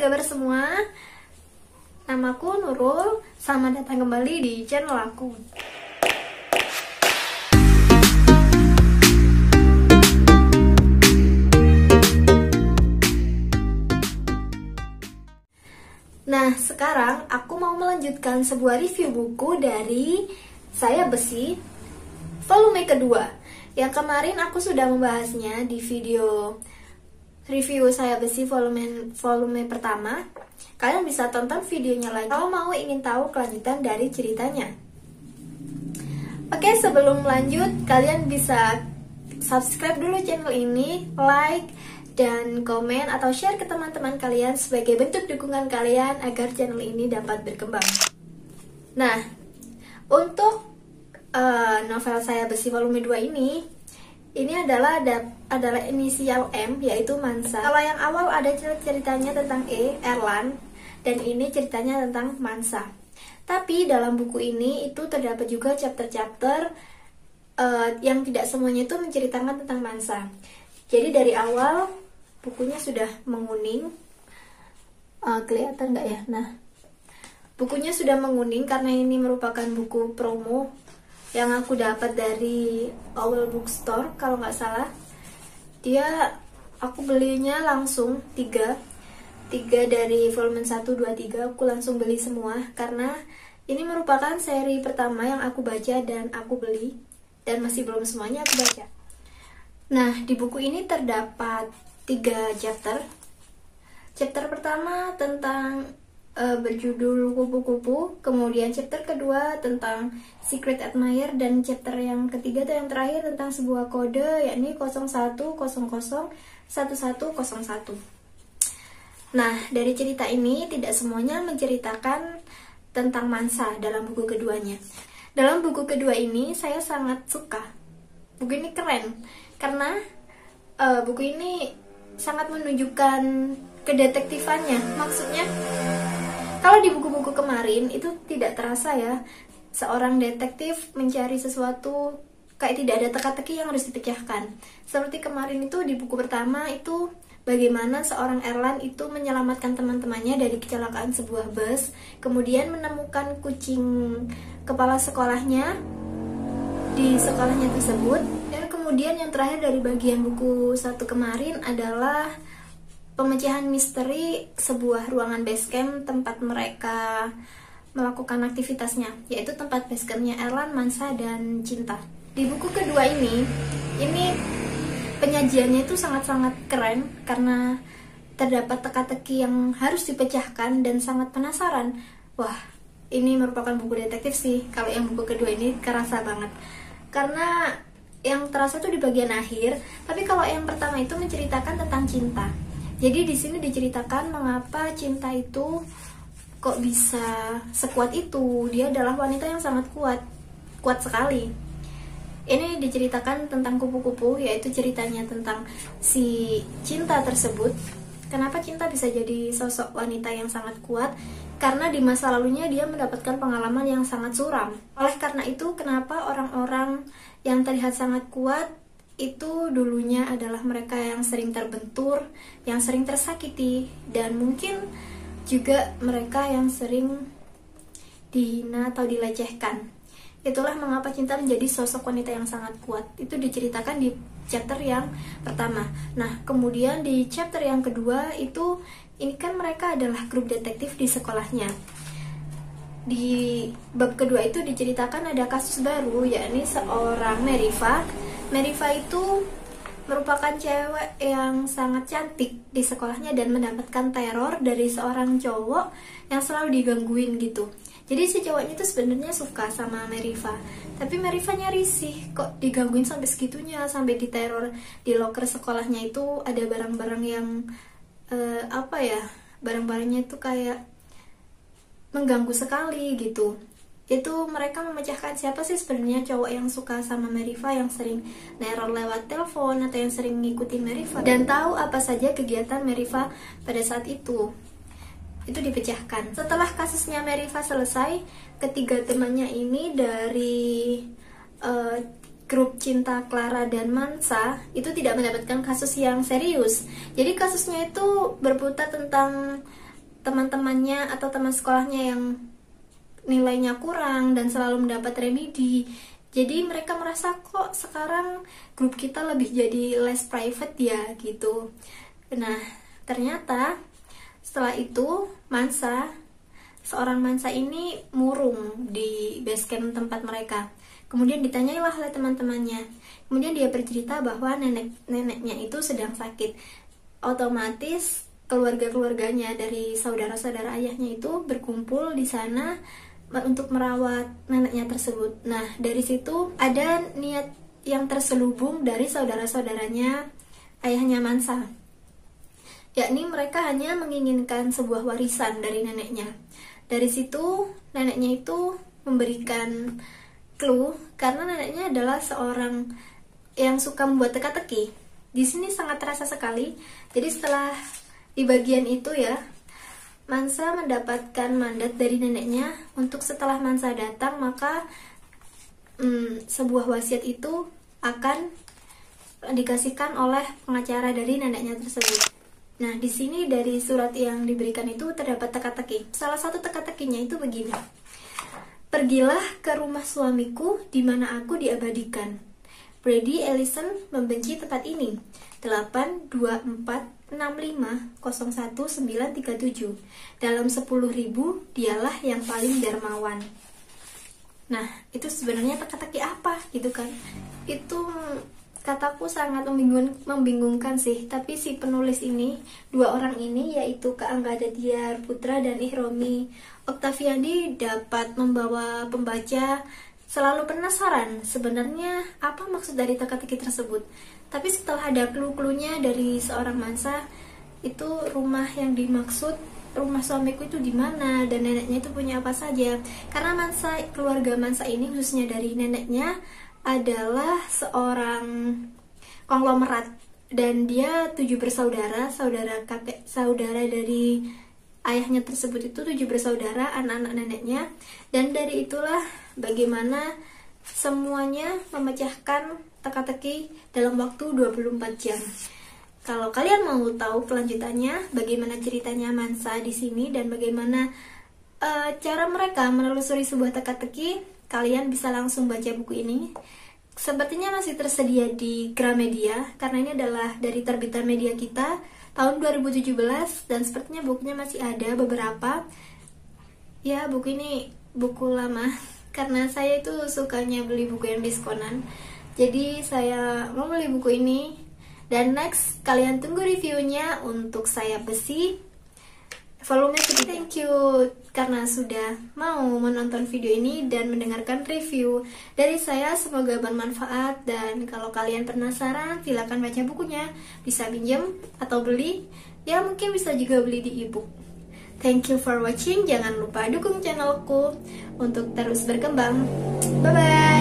kabar semua? Namaku Nurul, selamat datang kembali di channel aku. Nah, sekarang aku mau melanjutkan sebuah review buku dari Saya Besi, volume kedua. Yang kemarin aku sudah membahasnya di video review Saya Besi volume pertama. Kalian bisa tonton videonya lagi kalau mau ingin tahu kelanjutan dari ceritanya. Oke, sebelum lanjut, kalian bisa subscribe dulu channel ini, like, dan komen atau share ke teman-teman kalian sebagai bentuk dukungan kalian agar channel ini dapat berkembang. Nah, untuk novel Saya Besi volume 2 ini adalah inisial M, yaitu Mansa. Kalau yang awal ada ceritanya tentang Erlan, dan ini ceritanya tentang Mansa. Tapi dalam buku ini itu terdapat juga chapter-chapter yang tidak semuanya itu menceritakan tentang Mansa. Jadi dari awal bukunya sudah menguning, kelihatan nggak ya? Nah, bukunya sudah menguning karena ini merupakan buku promo yang aku dapat dari Owl Bookstore kalau nggak salah. Aku belinya langsung 3 dari volume 1, 2, 3 aku langsung beli semua karena ini merupakan seri pertama yang aku baca dan aku beli, dan masih belum semuanya aku baca. Nah, di buku ini terdapat 3 chapter. Chapter pertama tentang berjudul Kupu-Kupu, kemudian chapter kedua tentang Secret Admirer, dan chapter yang ketiga dan yang terakhir tentang sebuah kode, yakni 01001101. Nah, dari cerita ini tidak semuanya menceritakan tentang Mansa dalam buku keduanya. Dalam buku kedua ini saya sangat suka. Buku ini keren karena buku ini sangat menunjukkan kedetektifannya. Maksudnya, kalau di buku-buku kemarin itu tidak terasa ya, seorang detektif mencari sesuatu kayak tidak ada teka-teki yang harus dipecahkan. Seperti kemarin itu di buku pertama itu bagaimana seorang Erlan itu menyelamatkan teman-temannya dari kecelakaan sebuah bus, kemudian menemukan kucing kepala sekolahnya di sekolahnya tersebut. Dan kemudian yang terakhir dari bagian buku 1 kemarin adalah pemecahan misteri sebuah ruangan basecamp tempat mereka melakukan aktivitasnya, yaitu tempat basecampnya Erlan, Mansa, dan Cinta. Di buku kedua ini penyajiannya itu sangat-sangat keren karena terdapat teka-teki yang harus dipecahkan dan sangat penasaran. Wah, ini merupakan buku detektif sih. Kalau yang buku kedua ini kerasa banget karena yang terasa tuh di bagian akhir. Tapi kalau yang pertama itu menceritakan tentang cinta. Jadi di sini diceritakan mengapa Cinta itu kok bisa sekuat itu. Dia adalah wanita yang sangat kuat sekali. Ini diceritakan tentang kupu-kupu, yaitu ceritanya tentang si Cinta tersebut. Kenapa Cinta bisa jadi sosok wanita yang sangat kuat? Karena di masa lalunya dia mendapatkan pengalaman yang sangat suram. Oleh karena itu, kenapa orang-orang yang terlihat sangat kuat itu dulunya adalah mereka yang sering terbentur, yang sering tersakiti, dan mungkin juga mereka yang sering dihina atau dilecehkan. Itulah mengapa Cinta menjadi sosok wanita yang sangat kuat. Itu diceritakan di chapter yang pertama. Nah, kemudian di chapter yang kedua ini kan mereka adalah grup detektif di sekolahnya. Di bab kedua itu diceritakan ada kasus baru, yakni seorang Meriva. Meriva itu merupakan cewek yang sangat cantik di sekolahnya dan mendapatkan teror dari seorang cowok yang selalu digangguin gitu. Jadi si cowoknya itu sebenarnya suka sama Meriva, tapi Merivanya risih kok digangguin sampai segitunya, sampai diteror. Di loker sekolahnya itu ada barang-barang yang barang-barangnya itu kayak mengganggu sekali gitu. Itu mereka memecahkan siapa sih sebenarnya cowok yang suka sama Meriva, yang sering neror lewat telepon atau yang sering ngikutin Meriva, dan tahu apa saja kegiatan Meriva pada saat itu dipecahkan. Setelah kasusnya Meriva selesai, ketiga temannya ini dari grup Cinta, Clara, dan Mansa itu tidak mendapatkan kasus yang serius. Jadi kasusnya itu berputar tentang teman-temannya atau teman sekolahnya yang nilainya kurang dan selalu mendapat remedi. Jadi mereka merasa kok sekarang grup kita lebih jadi less private ya gitu. Nah, ternyata setelah itu seorang Mansa ini murung di basecamp tempat mereka. Kemudian ditanyailah oleh teman-temannya. Kemudian dia bercerita bahwa neneknya itu sedang sakit. Otomatis keluarga-keluarganya dari saudara-saudara ayahnya itu berkumpul di sana untuk merawat neneknya tersebut. Nah, dari situ ada niat yang terselubung dari saudara-saudaranya ayahnya Mansa, yakni mereka hanya menginginkan sebuah warisan dari neneknya. Dari situ neneknya itu memberikan clue karena neneknya adalah seorang yang suka membuat teka-teki. Di sini sangat terasa sekali. Jadi setelah di bagian itu ya, Mansa mendapatkan mandat dari neneknya untuk setelah Mansa datang maka sebuah wasiat itu akan dikasihkan oleh pengacara dari neneknya tersebut. Nah, di sini dari surat yang diberikan itu terdapat teka-teki. Salah satu teka-tekinya itu begini. Pergilah ke rumah suamiku di mana aku diabadikan. Brady Ellison membenci tempat ini. 82465011937. Dalam 10.000 dialah yang paling dermawan. Nah, itu sebenarnya teka-teki apa gitu kan? Itu kataku sangat membingungkan sih. Tapi si penulis ini, dua orang ini yaitu Kak Anggada Diar Putra dan Ihromi Oktaviandi dapat membawa pembaca selalu penasaran sebenarnya apa maksud dari teka-teki tersebut. Tapi setelah ada clue-cluenya dari seorang Mansa, itu rumah yang dimaksud, rumah suamiku itu di mana dan neneknya itu punya apa saja. Karena keluarga Mansa ini khususnya dari neneknya adalah seorang konglomerat dan dia 7 bersaudara, saudara dari ayahnya tersebut itu 7 bersaudara, anak-anak neneknya. Dan dari itulah bagaimana semuanya memecahkan teka-teki dalam waktu 24 jam. Kalau kalian mau tahu kelanjutannya, bagaimana ceritanya Mansa di sini dan bagaimana cara mereka menelusuri sebuah teka-teki, kalian bisa langsung baca buku ini. Sepertinya masih tersedia di Gramedia karena ini adalah dari terbitan media kita tahun 2017 dan sepertinya bukunya masih ada beberapa. Ya, buku ini buku lama karena saya itu sukanya beli buku yang diskonan. Jadi saya mau beli buku ini. Dan next, kalian tunggu reviewnya untuk Sayap Besi volume ketiga. Thank you karena sudah mau menonton video ini dan mendengarkan review dari saya. Semoga bermanfaat dan kalau kalian penasaran silakan baca bukunya. Bisa pinjam atau beli. Ya mungkin bisa juga beli di ebook. Thank you for watching. Jangan lupa dukung channelku untuk terus berkembang. Bye bye.